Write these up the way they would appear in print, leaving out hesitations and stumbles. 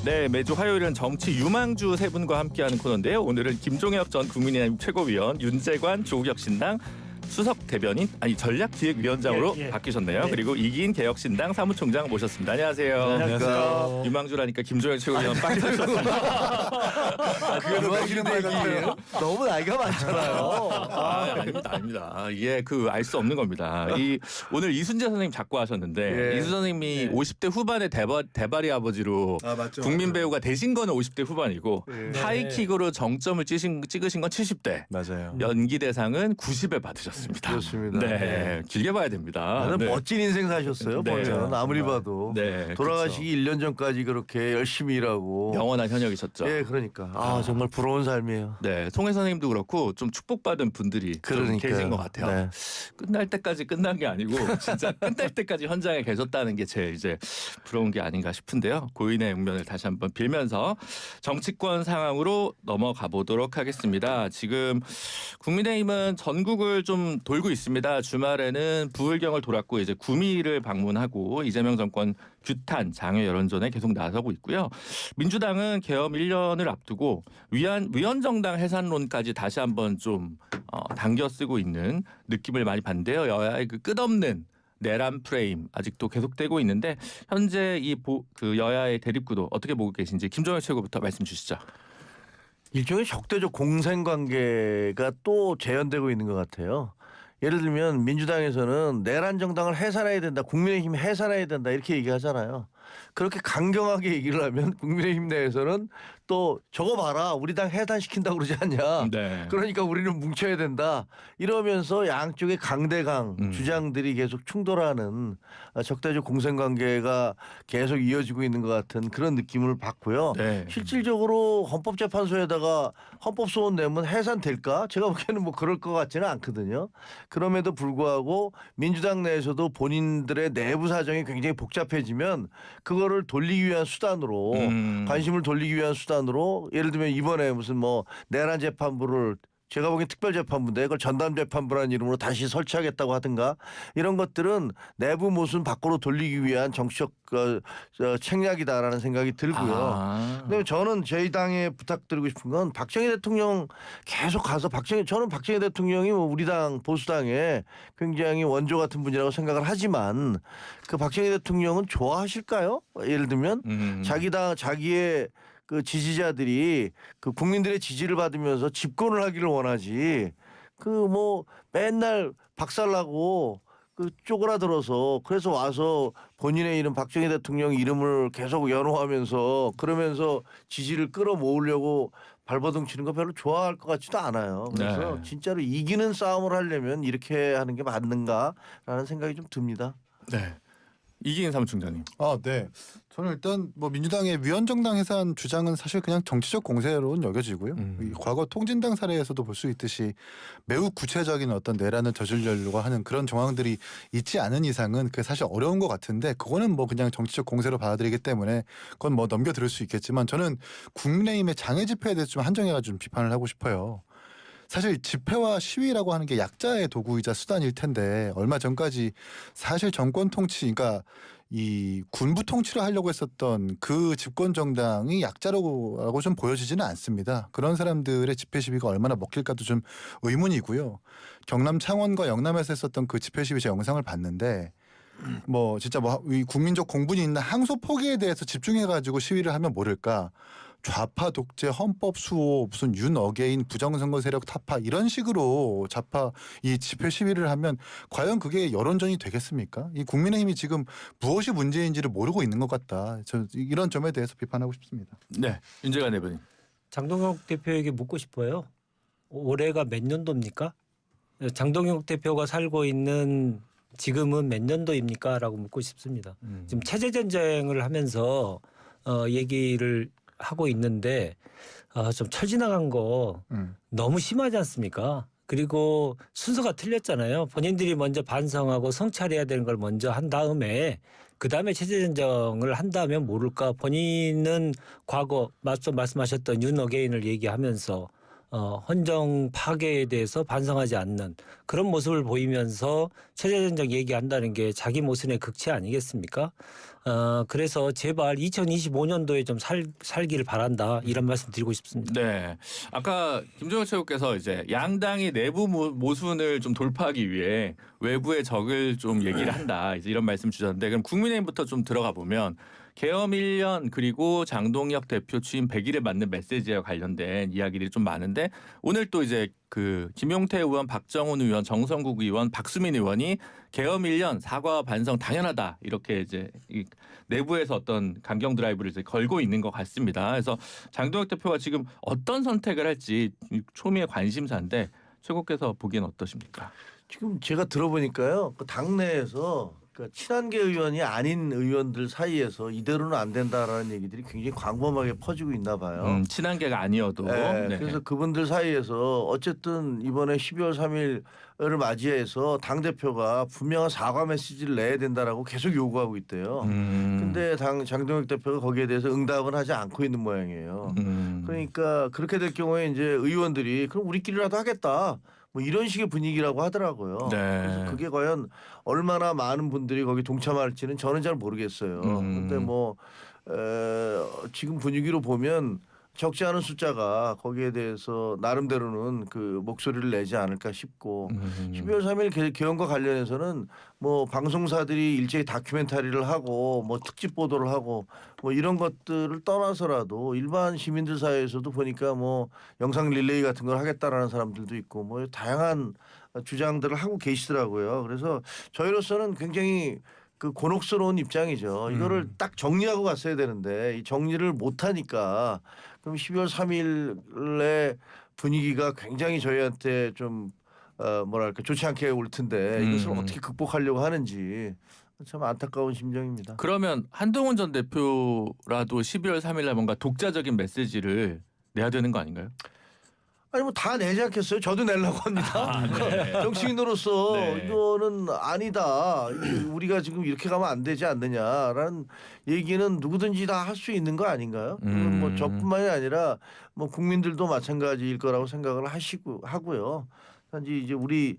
네, 매주 화요일은 정치 유망주 세 분과 함께하는 코너인데요. 오늘은 김종혁 전 국민의힘 최고위원, 윤재관 조국혁신당 수석 대변인, 전략기획위원장으로 바뀌셨네요. 네. 그리고 이기인 개혁신당 사무총장 모셨습니다. 안녕하세요. 안녕하세요. 유망주라니까 김종혁 최고위원 빵 터졌습니다. 그게 너무 얘기예요? 너무 나이가 많잖아요. 아닙니다. 이게 알 수 없는 겁니다. 오늘 이순재 선생님 자꾸 하셨는데 예. 이순재 선생님이 예. 50대 후반의 대바리 아버지로 맞죠, 국민 맞죠. 배우가 되신 거는 50대 후반이고 예. 하이킥으로 정점을 찍으신 건 70대. 맞아요. 연기 대상은 90에 받으셨습니다. 그렇습니다. 네, 길게 봐야 됩니다. 나는 네. 멋진 인생 사셨어요. 네. 보면 아무리 정말. 봐도 네, 돌아가시기 1년 전까지 그렇게 열심히 일하고 영원한 현역이셨죠. 예, 그러니까 정말 부러운 삶이에요. 네, 송혜 선생님도 그렇고 좀 축복받은 분들이 좀 그러니까요. 계신 것 같아요. 네. 끝날 때까지 끝난 게 아니고 진짜 끝날 때까지 현장에 계셨다는 게 제일 이제 부러운 게 아닌가 싶은데요. 고인의 응면을 다시 한번 빌면서 정치권 상황으로 넘어가 보도록 하겠습니다. 지금 국민의힘은 전국을 좀 돌고 있습니다. 주말에는 부울경을 돌았고 이제 구미를 방문하고 이재명 정권 규탄 장외 여론전에 계속 나서고 있고요. 민주당은 계엄 1년을 앞두고 위헌정당 해산론까지 다시 한번 좀 당겨 쓰고 있는 느낌을 많이 받는데요. 여야의 그 끝없는 내란 프레임 아직도 계속되고 있는데 현재 여야의 대립구도 어떻게 보고 계신지 김종혁 최고부터 말씀 주시죠. 일종의 적대적 공생관계가 또 재현되고 있는 것 같아요. 예를 들면 민주당에서는 내란 정당을 해산해야 된다, 국민의힘 해산해야 된다 이렇게 얘기하잖아요. 그렇게 강경하게 얘기를 하면 국민의힘 내에서는 또 저거 봐라 우리 당 해산시킨다고 그러지 않냐. 네. 그러니까 우리는 뭉쳐야 된다. 이러면서 양쪽의 강대강 주장들이 계속 충돌하는 적대적 공생관계가 계속 이어지고 있는 것 같은 그런 느낌을 받고요. 네. 실질적으로 헌법재판소에다가 헌법소원 내면 해산될까? 제가 보기에는 뭐 그럴 것 같지는 않거든요. 그럼에도 불구하고 민주당 내에서도 본인들의 내부 사정이 굉장히 복잡해지면 그거를 돌리기 위한 수단으로 관심을 돌리기 위한 수단으로 예를 들면 이번에 무슨 뭐 내란 재판부를 제가 보기엔 특별재판부인데 그걸 전담재판부라는 이름으로 다시 설치하겠다고 하든가 이런 것들은 내부 모순 밖으로 돌리기 위한 정치적 책략이다라는 생각이 들고요. 근데 저는 저희 당에 부탁드리고 싶은 건 박정희 대통령 계속 가서 저는 박정희 대통령이 뭐 우리 당 보수당에 굉장히 원조 같은 분이라고 생각을 하지만 그 박정희 대통령은 좋아하실까요? 예를 들면 자기의 그 지지자들이 그 국민들의 지지를 받으면서 집권을 하기를 원하지 그 뭐 맨날 박살나고 그 쪼그라들어서 그래서 와서 본인의 이름 박정희 대통령 이름을 계속 연호하면서 그러면서 지지를 끌어모으려고 발버둥 치는 거 별로 좋아할 것 같지도 않아요. 그래서 네. 진짜로 이기는 싸움을 하려면 이렇게 하는 게 맞는가라는 생각이 좀 듭니다. 네. 이기인 사무총장님. 네. 저는 일단 뭐 민주당의 위헌정당 해산 주장은 사실 그냥 정치적 공세로 여겨지고요. 이 과거 통진당 사례에서도 볼 수 있듯이 매우 구체적인 어떤 내란을 저지르려고 하는 그런 정황들이 있지 않은 이상은 그게 사실 어려운 것 같은데 그거는 뭐 그냥 정치적 공세로 받아들이기 때문에 그건 뭐 넘겨들을 수 있겠지만 저는 국민의힘의 장애 집회에 대해서 좀 한정해가 좀 비판을 하고 싶어요. 사실 집회와 시위라고 하는 게 약자의 도구이자 수단일 텐데 얼마 전까지 사실 정권 통치, 그러니까 이 군부 통치를 하려고 했었던 그 집권 정당이 약자라고 좀 보여지지는 않습니다. 그런 사람들의 집회 시위가 얼마나 먹힐까도 좀 의문이고요. 경남 창원과 영남에서 했었던 그 집회 시위 제 영상을 봤는데 뭐 진짜 뭐 이 국민적 공분이 있는 항소 포기에 대해서 집중해가지고 시위를 하면 모를까. 좌파 독재 헌법 수호 무슨 윤어게인 부정선거 세력 타파 이런 식으로 좌파 이 집회 시위를 하면 과연 그게 여론전이 되겠습니까? 이 국민의힘이 지금 무엇이 문제인지를 모르고 있는 것 같다. 저 이런 점에 대해서 비판하고 싶습니다. 네. 윤재관 대변인. 장동혁 대표에게 묻고 싶어요. 올해가 몇 년도입니까? 장동혁 대표가 살고 있는 지금은 몇 년도입니까? 라고 묻고 싶습니다. 지금 체제전쟁을 하면서 얘기를 하고 있는데 좀 철지나간 거 너무 심하지 않습니까? 그리고 순서가 틀렸잖아요. 본인들이 먼저 반성하고 성찰해야 되는 걸 먼저 한 다음에 그다음에 체제전쟁을 한다면 모를까. 본인은 과거 말씀하셨던 윤어게인을 얘기하면서 헌정 파괴에 대해서 반성하지 않는 그런 모습을 보이면서 체제전쟁 얘기한다는 게 자기 모순의 극치 아니겠습니까? 그래서 제발 2025년도에 좀 살기를 바란다 이런 말씀 드리고 싶습니다. 네. 아까 김종혁 최고께서 이제 양당이 내부 모순을 좀 돌파하기 위해 외부의 적을 좀 얘기를 한다. 이제 이런 말씀 주셨는데 그럼 국민의힘부터 좀 들어가 보면 계엄 1년 그리고 장동혁 대표 취임 100일에 맞는 메시지와 관련된 이야기들이 좀 많은데 오늘 또 이제 그 김용태 의원, 박정훈 의원, 정성국 의원, 박수민 의원이 계엄 1년 사과와 반성 당연하다 이렇게 이제 이 내부에서 어떤 강경 드라이브를 이제 걸고 있는 것 같습니다. 그래서 장동혁 대표가 지금 어떤 선택을 할지 초미의 관심사인데 최고께서 보기엔 어떠십니까? 지금 제가 들어보니까요. 그 당내에서 그러니까 친한계 의원이 아닌 의원들 사이에서 이대로는 안 된다라는 얘기들이 굉장히 광범하게 퍼지고 있나 봐요. 친한계가 아니어도. 네, 네. 그래서 그분들 사이에서 어쨌든 이번에 12월 3일을 맞이해서 당 대표가 분명한 사과 메시지를 내야 된다라고 계속 요구하고 있대요. 근데 장동혁 대표가 거기에 대해서 응답은 하지 않고 있는 모양이에요. 그러니까 그렇게 될 경우에 이제 의원들이 그럼 우리끼리라도 하겠다. 뭐 이런 식의 분위기라고 하더라고요. 네. 그래서 그게 과연 얼마나 많은 분들이 거기 동참할지는 저는 잘 모르겠어요. 근데 뭐 지금 분위기로 보면 적지 않은 숫자가 거기에 대해서 나름대로는 그 목소리를 내지 않을까 싶고 12월 3일 개헌과 관련해서는 뭐 방송사들이 일제히 다큐멘터리를 하고 뭐 특집 보도를 하고 뭐 이런 것들을 떠나서라도 일반 시민들 사이에서도 보니까 뭐 영상 릴레이 같은 걸 하겠다라는 사람들도 있고 뭐 다양한 주장들을 하고 계시더라고요. 그래서 저희로서는 굉장히 그 곤혹스러운 입장이죠. 이거를 딱 정리하고 갔어야 되는데 이 정리를 못 하니까 그럼 12월 3일에 분위기가 굉장히 저희한테 좀 뭐랄까 좋지 않게 올 텐데 이것을 어떻게 극복하려고 하는지 참 안타까운 심정입니다. 그러면 한동훈 전 대표라도 12월 3일 날 뭔가 독자적인 메시지를 내야 되는 거 아닌가요? 아니 뭐 다 내지 않겠어요? 저도 내려고 합니다. 네. 정치인으로서 네. 이거는 아니다. 우리가 지금 이렇게 가면 안 되지 않느냐라는 얘기는 누구든지 다 할 수 있는 거 아닌가요? 뭐 저뿐만이 아니라 뭐 국민들도 마찬가지일 거라고 생각을 하고요. 단지 이제 우리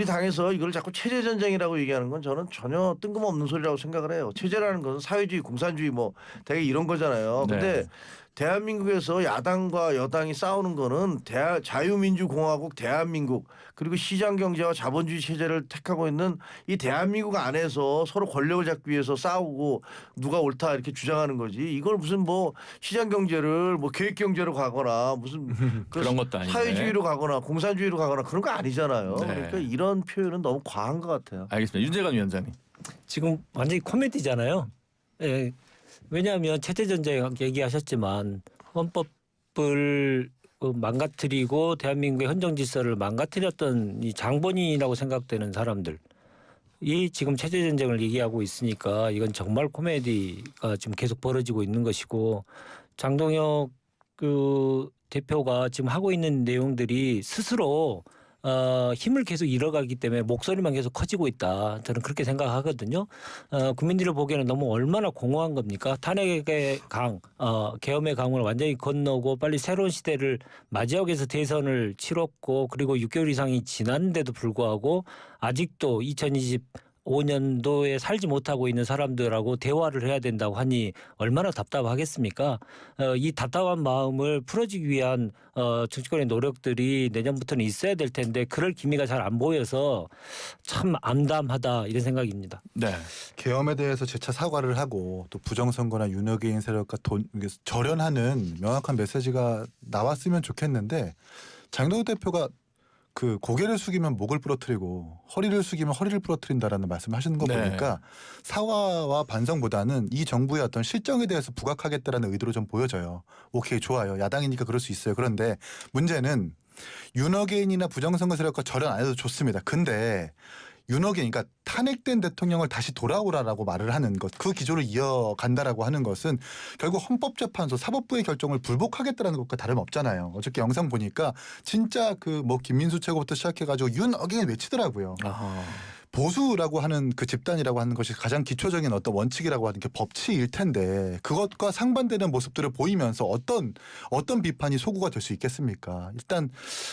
당에서 이걸 자꾸 체제 전쟁이라고 얘기하는 건 저는 전혀 뜬금없는 소리라고 생각을 해요. 체제라는 것은 사회주의, 공산주의 뭐 되게 이런 거잖아요. 네. 근데 대한민국에서 야당과 여당이 싸우는 거는 자유민주공화국 대한민국 그리고 시장경제와 자본주의 체제를 택하고 있는 이 대한민국 안에서 서로 권력을 잡기 위해서 싸우고 누가 옳다 이렇게 주장하는 거지. 이걸 무슨 뭐 시장경제를 뭐 계획경제로 가거나 무슨 그런 것도 아닌데. 사회주의로 가거나 공산주의로 가거나 그런 거 아니잖아요. 네. 그러니까 이런 표현은 너무 과한 것 같아요. 알겠습니다. 윤재관 위원장님. 지금 완전히 코미디잖아요. 예. 왜냐하면 체제 전쟁 얘기하셨지만 헌법을 망가뜨리고 대한민국의 헌정 질서를 망가뜨렸던 이 장본인이라고 생각되는 사람들 이 지금 체제 전쟁을 얘기하고 있으니까 이건 정말 코미디가 지금 계속 벌어지고 있는 것이고 장동혁 그 대표가 지금 하고 있는 내용들이 스스로 힘을 계속 잃어가기 때문에 목소리만 계속 커지고 있다. 저는 그렇게 생각하거든요. 국민들을 보기에는 너무 얼마나 공허한 겁니까? 탄핵의 강, 계엄의 강을 완전히 건너고 빨리 새로운 시대를 맞이하기 위해서 대선을 치렀고 그리고 6개월 이상이 지났는데도 불구하고 아직도 2025년도에 살지 못하고 있는 사람들하고 대화를 해야 된다고 하니 얼마나 답답하겠습니까? 이 답답한 마음을 풀어주기 위한 정치권의 노력들이 내년부터는 있어야 될 텐데 그럴 기미가 잘 안 보여서 참 암담하다 이런 생각입니다. 네. 계엄에 대해서 재차 사과를 하고 또 부정선거나 윤핵인 세력과 절연하는 명확한 메시지가 나왔으면 좋겠는데 장동혁 대표가 그 고개를 숙이면 목을 부러뜨리고 허리를 숙이면 허리를 부러뜨린다라는 말씀하시는 거 네. 보니까 사과와 반성보다는 이 정부의 어떤 실정에 대해서 부각하겠다라는 의도로 좀 보여져요. 오케이 좋아요. 야당이니까 그럴 수 있어요. 그런데 문제는 윤핵인이나 부정선거 세력과 절연 안 해도 좋습니다. 근데 윤핵인 그러니까 탄핵된 대통령을 다시 돌아오라라고 말을 하는 것 그 기조를 이어간다라고 하는 것은 결국 헌법재판소 사법부의 결정을 불복하겠다라는 것과 다름없잖아요. 어저께 영상 보니까 진짜 그 뭐 김민수 최고부터 시작해가지고 윤핵인 외치더라고요. 아하. 보수라고 하는 그 집단이라고 하는 것이 가장 기초적인 어떤 원칙이라고 하는 게 법치일 텐데 그것과 상반되는 모습들을 보이면서 어떤 비판이 소구가 될 수 있겠습니까? 일단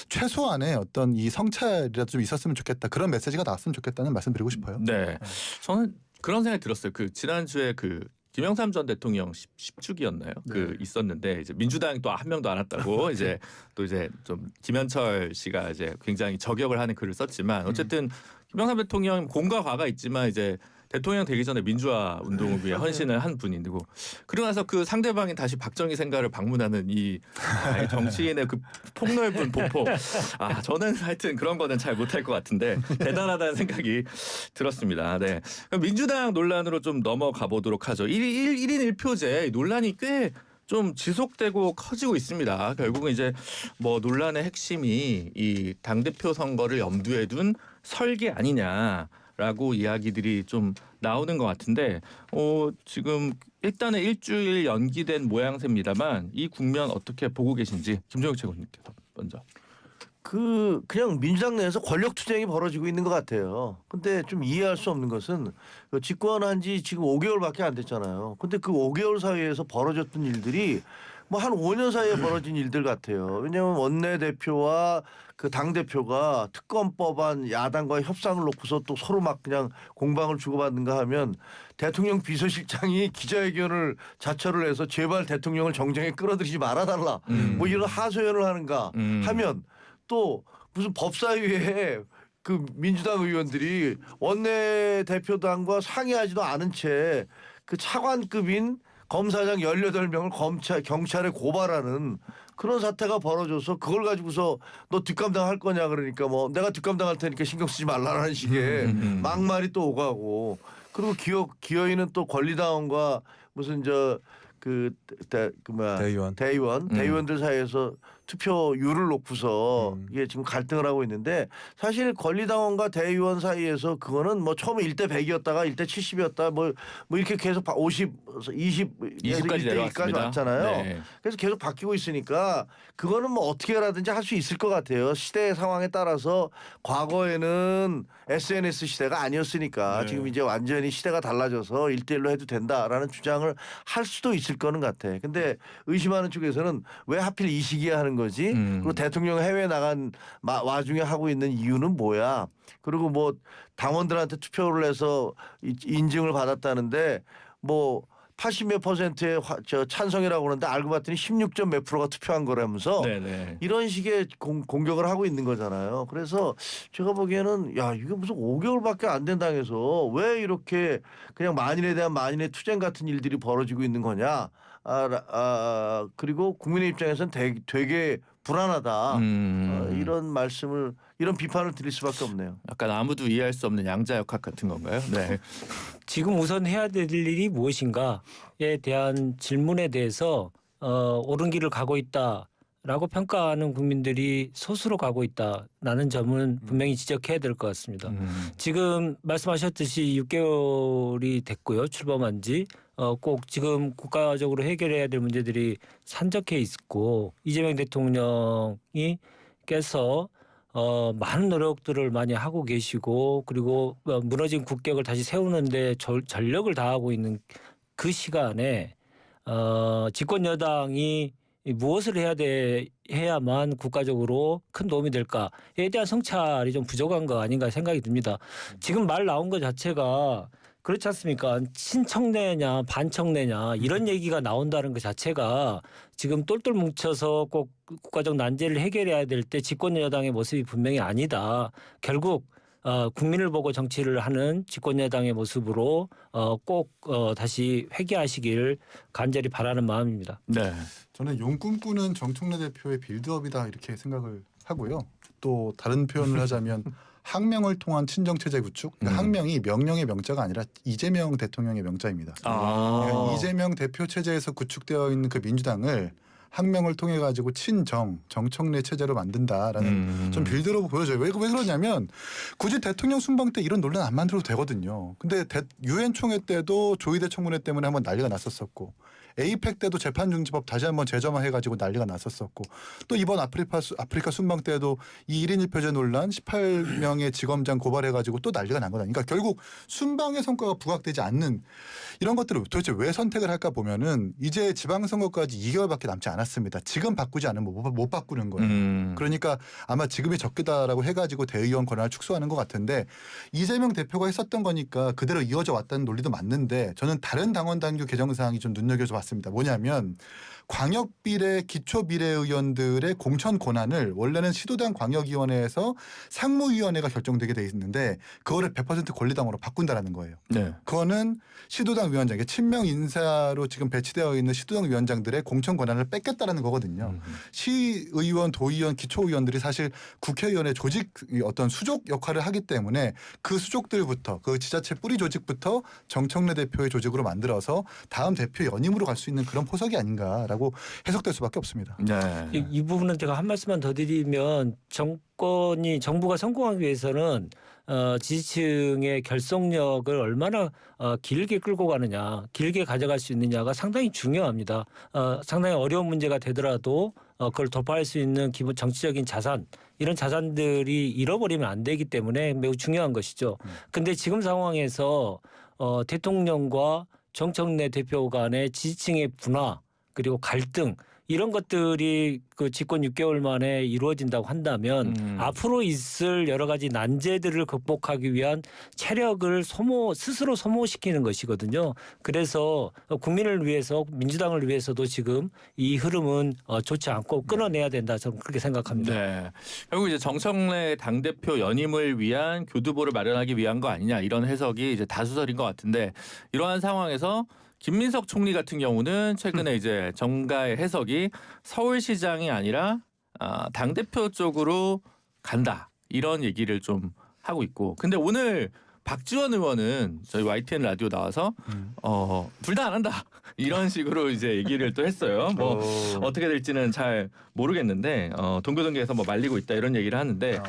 최소한의 어떤 이 성찰이라도 좀 있었으면 좋겠다. 그런 메시지가 나왔으면 좋겠다는 말씀 드리고 싶어요. 네. 저는 그런 생각이 들었어요. 그 지난주에 그 김영삼 전 대통령 10주기였나요? 그 있었는데 이제 민주당이 또 한 명도 안 왔다고 이제 또 이제 좀 김현철 씨가 이제 굉장히 저격을 하는 글을 썼지만 어쨌든 김영삼 대통령 공과 과가 있지만 이제 대통령 되기 전에 민주화 운동을 위해 헌신을 한 분이고 그러고 나서 그 상대방이 다시 박정희 생가를 방문하는 이 정치인의 그 폭넓은 보폭. 저는 하여튼 그런 거는 잘 못할 것 같은데 대단하다는 생각이 들었습니다. 네. 그럼 민주당 논란으로 좀 넘어가 보도록 하죠. 1인 1표제 논란이 꽤 좀 지속되고 커지고 있습니다. 결국은 이제 뭐 논란의 핵심이 이 당대표 선거를 염두에 둔 설계 아니냐라고 이야기들이 좀 나오는 것 같은데 지금 일단은 일주일 연기된 모양새입니다만 이 국면 어떻게 보고 계신지 김종혁 최고님께서 먼저. 그냥 민주당 내에서 권력 투쟁이 벌어지고 있는 것 같아요. 근데 좀 이해할 수 없는 것은 집권한 지 지금 5개월밖에 안 됐잖아요. 근데 그 5개월 사이에서 벌어졌던 일들이 뭐 한 5년 사이에 벌어진 일들 같아요. 왜냐하면 원내대표와 그 당대표가 특검법안 야당과의 협상을 놓고서 또 서로 막 그냥 공방을 주고받는가 하면 대통령 비서실장이 기자회견을 자처를 해서 제발 대통령을 정쟁에 끌어들이지 말아달라. 뭐 이런 하소연을 하는가 하면 또 무슨 법사위에 그 민주당 의원들이 원내대표당과 상의하지도 않은 채 그 차관급인 검사장 18명을 경찰에 고발하는 그런 사태가 벌어져서 그걸 가지고서 너 뒷감당 할 거냐 그러니까 뭐 내가 뒷감당 할 테니까 신경 쓰지 말라는 식의 막말이 또 오가고 그리고 기어이는 또 권리당원과 무슨 대의원들 사이에서 투표율을 놓고서 이게 지금 갈등을 하고 있는데 사실 권리당원과 대의원 사이에서 그거는 뭐 처음에 1대 100이었다가 1대 70이었다 뭐 이렇게 계속 50, 20까지 내려왔습니다. 왔잖아요. 네. 그래서 계속 바뀌고 있으니까 그거는 뭐 어떻게라든지 할 수 있을 것 같아요. 시대의 상황에 따라서 과거에는 SNS 시대가 아니었으니까 지금 이제 완전히 시대가 달라져서 1대1로 해도 된다라는 주장을 할 수도 있을 거는 같아. 근데 의심하는 쪽에서는 왜 하필 이 시기에 하는 거지? 그리고 대통령 해외 나간 와중에 하고 있는 이유는 뭐야? 그리고 뭐 당원들한테 투표를 해서 인증을 받았다는데 뭐 80몇 %의 찬성이라고 그러는데 알고 봤더니 16점 몇 %가 투표한 거라면서 네네. 이런 식의 공격을 하고 있는 거잖아요. 그래서 제가 보기에는 야 이게 무슨 5개월밖에 안 된 당에서 왜 이렇게 그냥 만인에 대한 만인의 투쟁 같은 일들이 벌어지고 있는 거냐. 그리고 국민의 입장에서는 되게 불안하다. 이런 비판을 드릴 수밖에 없네요. 약간 아무도 이해할 수 없는 양자역학 같은 건가요? 네. 지금 우선 해야 될 일이 무엇인가에 대한 질문에 대해서 옳은 길을 가고 있다라고 평가하는 국민들이 소수로 가고 있다라는 점은 분명히 지적해야 될 것 같습니다. 지금 말씀하셨듯이 6개월이 됐고요. 출범한 지. 꼭 지금 국가적으로 해결해야 될 문제들이 산적해 있고 이재명 대통령이 께서 많은 노력들을 많이 하고 계시고 그리고 무너진 국격을 다시 세우는데 전력을 다하고 있는 그 시간에 집권 여당이 무엇을 해야만 국가적으로 큰 도움이 될까에 대한 성찰이 좀 부족한 거 아닌가 생각이 듭니다. 지금 말 나온 것 자체가 그렇지 않습니까? 친청내냐 반청내냐 이런 얘기가 나온다는 것 자체가 지금 똘똘 뭉쳐서 꼭 국가적 난제를 해결해야 될 때 집권 여당의 모습이 분명히 아니다. 결국 국민을 보고 정치를 하는 집권 여당의 모습으로 꼭 다시 회귀하시길 간절히 바라는 마음입니다. 네. 저는 용 꿈꾸는 정청래 대표의 빌드업이다 이렇게 생각을 하고요. 또 다른 표현을 하자면 항명을 통한 친정체제 구축. 그러니까 항명이 명령의 명자가 아니라 이재명 대통령의 명자입니다. 그러니까 이재명 대표 체제에서 구축되어 있는 그 민주당을 항명을 통해 가지고 정청래 체제로 만든다라는 좀 빌드로 보여줘요. 왜 그러냐면 굳이 대통령 순방 때 이런 논란 안 만들어도 되거든요. 근데 유엔 총회 때도 조이대 청문회 때문에 한번 난리가 났었었고 에이펙 때도 재판중지법 다시 한번 재점화해가지고 난리가 났었었고 또 이번 아프리카 순방 때도 이 1인 1표제 논란 18명의 지검장 고발해가지고 또 난리가 난 거다. 그러니까 결국 순방의 성과가 부각되지 않는 이런 것들을 도대체 왜 선택을 할까 보면은 이제 지방선거까지 2개월밖에 남지 않았어요. 않았습니다. 지금 바꾸지 않으면 못 바꾸는 거예요. 그러니까 아마 지금이 적기다라고 해가지고 대의원 권한을 축소하는 것 같은데 이재명 대표가 했었던 거니까 그대로 이어져 왔다는 논리도 맞는데 저는 다른 당원 당규 개정 사항이 좀 눈여겨져 봤습니다. 뭐냐면 광역비례 기초비례의원들의 공천 권한을 원래는 시도당 광역위원회에서 상무위원회가 결정되게 돼 있는데 그거를 100% 권리당으로 바꾼다라는 거예요. 네. 그거는 시도당 위원장, 친명 인사로 지금 배치되어 있는 시도당 위원장들의 공천 권한을 뺏겠다라는 거거든요. 시의원, 도의원, 기초의원들이 사실 국회의원의 조직 어떤 수족 역할을 하기 때문에 그 수족들부터 그 지자체 뿌리 조직부터 정청래 대표의 조직으로 만들어서 다음 대표 연임으로 갈 수 있는 그런 포석이 아닌가라고 해석될 수밖에 없습니다. 네. 이 부분은 제가 한 말씀만 더 드리면 정부가 성공하기 위해서는 지지층의 결속력을 얼마나 길게 끌고 가느냐, 길게 가져갈 수 있느냐가 상당히 중요합니다. 상당히 어려운 문제가 되더라도 그걸 돌파할 수 있는 기본 정치적인 자산, 이런 자산들이 잃어버리면 안 되기 때문에 매우 중요한 것이죠. 근데 지금 상황에서 대통령과 정청래 대표 간의 지지층의 분화 그리고 갈등 이런 것들이 그 집권 6개월 만에 이루어진다고 한다면 앞으로 있을 여러 가지 난제들을 극복하기 위한 체력을 스스로 소모시키는 것이거든요. 그래서 국민을 위해서 민주당을 위해서도 지금 이 흐름은 좋지 않고 끊어내야 된다. 저는 그렇게 생각합니다. 네. 결국 이제 정청래 당대표 연임을 위한 교두보를 마련하기 위한 거 아니냐 이런 해석이 이제 다수설인 것 같은데 이러한 상황에서 김민석 총리 같은 경우는 최근에 이제 정가의 해석이 서울시장이 아니라 당대표 쪽으로 간다 이런 얘기를 좀 하고 있고 근데 오늘 박지원 의원은 저희 YTN 라디오 나와서 둘 다 안 한다 이런 식으로 이제 얘기를 또 했어요. 뭐 어떻게 될지는 잘 모르겠는데 동교동계에서 뭐 말리고 있다 이런 얘기를 하는데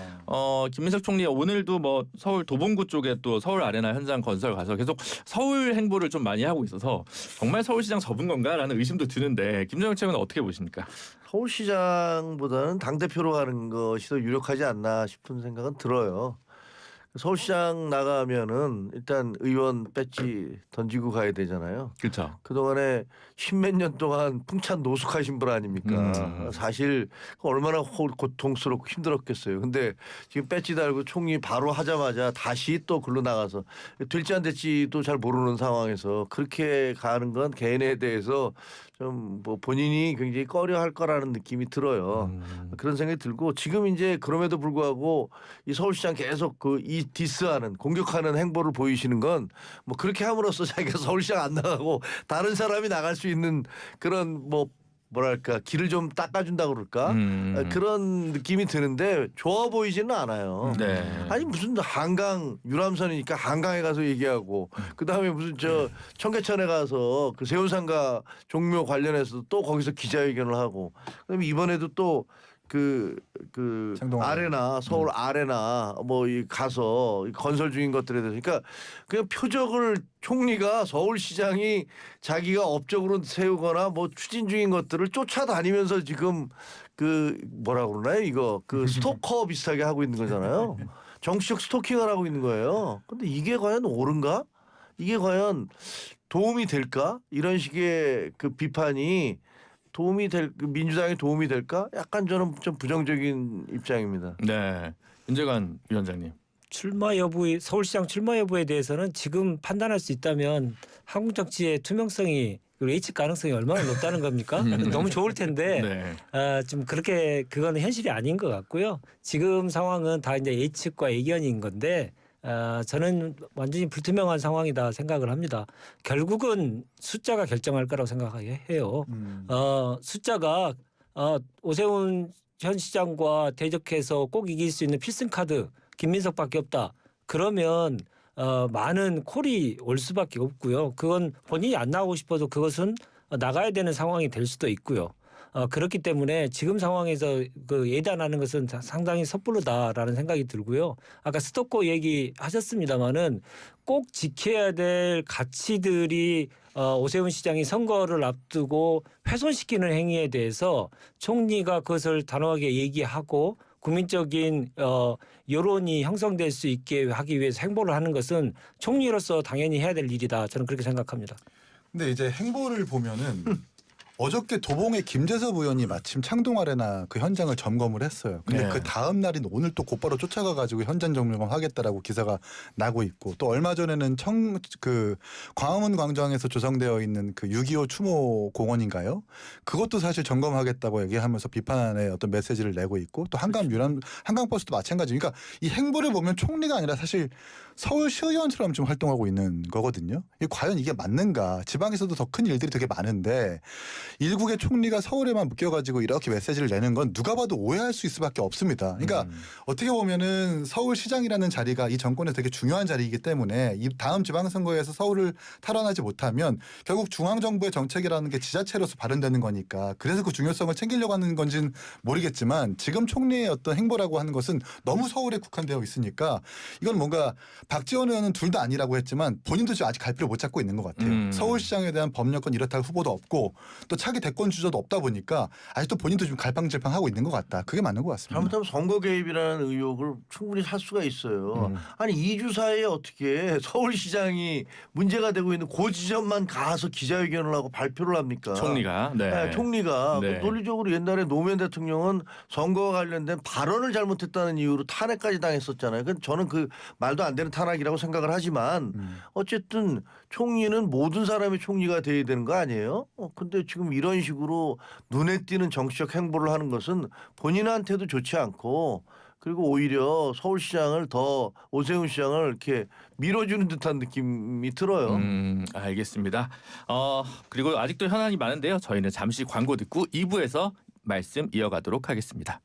김민석 총리 오늘도 뭐 서울 도봉구 쪽에 또 서울 아레나 현장 건설 가서 계속 서울 행보를 좀 많이 하고 있어서 정말 서울시장 접은 건가라는 의심도 드는데 김정일 최고는 어떻게 보십니까? 서울시장보다는 당대표로 가는 것이 더 유력하지 않나 싶은 생각은 들어요. 서울시장 나가면은 일단 의원 배지 던지고 가야 되잖아요. 그렇죠. 그동안에 십몇 년 동안 풍찬 노숙하신 분 아닙니까? 사실 얼마나 고통스럽고 힘들었겠어요. 근데 지금 배지 달고 총리 바로 하자마자 다시 또 글로 나가서 될지 안 될지도 잘 모르는 상황에서 그렇게 가는 건 개인에 대해서 좀 뭐 본인이 굉장히 꺼려할 거라는 느낌이 들어요. 그런 생각이 들고 지금 이제 그럼에도 불구하고 이 서울시장 계속 이 디스하는 공격하는 행보를 보이시는 건 뭐 그렇게 함으로써 자기가 서울시장 안 나가고 다른 사람이 나갈 수 있는 그런 뭐랄까 길을 좀 닦아준다고 그럴까 그런 느낌이 드는데 좋아 보이지는 않아요. 네. 아니 무슨 한강 유람선이니까 한강에 가서 얘기하고 그다음에 무슨 청계천에 가서 그 세운상가 종묘 관련해서 또 거기서 기자회견을 하고 그다음에 이번에도 또 그 아레나 서울 아레나 뭐 이 가서 건설 중인 것들에 대해서 그러니까 그냥 표적을 총리가 서울시장이 자기가 업적으로 세우거나 뭐 추진 중인 것들을 쫓아다니면서 지금 뭐라 그러나요 이거 스토커 비슷하게 하고 있는 거잖아요. 정치적 스토킹을 하고 있는 거예요. 근데 이게 과연 옳은가? 이게 과연 도움이 될까? 이런 식의 비판이 민주당에 도움이 될까? 약간 저는 좀 부정적인 입장입니다. 네. 윤재관 위원장님. 서울시장 출마 여부에 대해서는 지금 판단할 수 있다면 한국 정치의 투명성이 그리고 예측 가능성이 얼마나 높다는 겁니까? 너무 좋을 텐데 네. 좀 그거는 현실이 아닌 것 같고요. 지금 상황은 다 이제 예측과 예견인 건데 저는 완전히 불투명한 상황이다 생각을 합니다. 결국은 숫자가 결정할 거라고 생각해요. 숫자가 오세훈 현 시장과 대적해서 꼭 이길 수 있는 필승 카드 김민석밖에 없다. 그러면 많은 콜이 올 수밖에 없고요. 그건 본인이 안 나오고 싶어도 그것은 나가야 되는 상황이 될 수도 있고요. 그렇기 때문에 지금 상황에서 예단하는 것은 상당히 섣부르다라는 생각이 들고요. 아까 스토커 얘기하셨습니다마는 꼭 지켜야 될 가치들이 오세훈 시장이 선거를 앞두고 훼손시키는 행위에 대해서 총리가 그것을 단호하게 얘기하고 국민적인 여론이 형성될 수 있게 하기 위해서 행보를 하는 것은 총리로서 당연히 해야 될 일이다. 저는 그렇게 생각합니다. 근데 이제 행보를 보면은 어저께 도봉의 김재섭 의원이 마침 창동 아레나 그 현장을 점검을 했어요. 근데 네. 그 다음 날인 오늘 또 곧바로 쫓아가가지고 현장 점검하겠다라고 기사가 나고 있고 또 얼마 전에는 그 광화문 광장에서 조성되어 있는 그 6.25 추모 공원인가요? 그것도 사실 점검하겠다고 얘기하면서 비판의 어떤 메시지를 내고 있고 또 한강버스도 마찬가지. 그러니까 이 행보를 보면 총리가 아니라 사실 서울시의원처럼 좀 활동하고 있는 거거든요. 과연 이게 맞는가? 지방에서도 더 큰 일들이 되게 많은데 일국의 총리가 서울에만 묶여가지고 이렇게 메시지를 내는 건 누가 봐도 오해할 수 있을 수밖에 없습니다. 그러니까 어떻게 보면은 서울시장이라는 자리가 이 정권에서 되게 중요한 자리이기 때문에 이 다음 지방선거에서 서울을 탈환하지 못하면 결국 중앙정부의 정책이라는 게 지자체로서 발현되는 거니까 그래서 그 중요성을 챙기려고 하는 건지는 모르겠지만 지금 총리의 어떤 행보라고 하는 것은 너무 서울에 국한되어 있으니까 이건 뭔가 박지원 의원은 둘 다 아니라고 했지만 본인도 지금 아직 갈피를 못 잡고 있는 것 같아요. 서울시장에 대한 법령권 이렇다 할 후보도 없고 또 차기 대권 주자도 없다 보니까 아직도 본인도 좀 갈팡질팡하고 있는 것 같다. 그게 맞는 것 같습니다. 잘못하면 선거 개입이라는 의혹을 충분히 살 수가 있어요. 아니 2주 사이에 어떻게 서울시장이 문제가 되고 있는 그 지점만 가서 기자회견을 하고 발표를 합니까? 총리가. 네. 네, 총리가 네. 논리적으로 옛날에 노무현 대통령은 선거와 관련된 발언을 잘못했다는 이유로 탄핵까지 당했었잖아요. 저는 그 말도 안 되는 탄핵이라고 생각을 하지만 어쨌든 총리는 모든 사람이 총리가 돼야 되는 거 아니에요? 근데 지금 이런 식으로 눈에 띄는 정치적 행보를 하는 것은 본인한테도 좋지 않고 그리고 오히려 서울시장을 더 오세훈 시장을 이렇게 밀어주는 듯한 느낌이 들어요. 알겠습니다. 그리고 아직도 현안이 많은데요. 저희는 잠시 광고 듣고 2부에서 말씀 이어가도록 하겠습니다.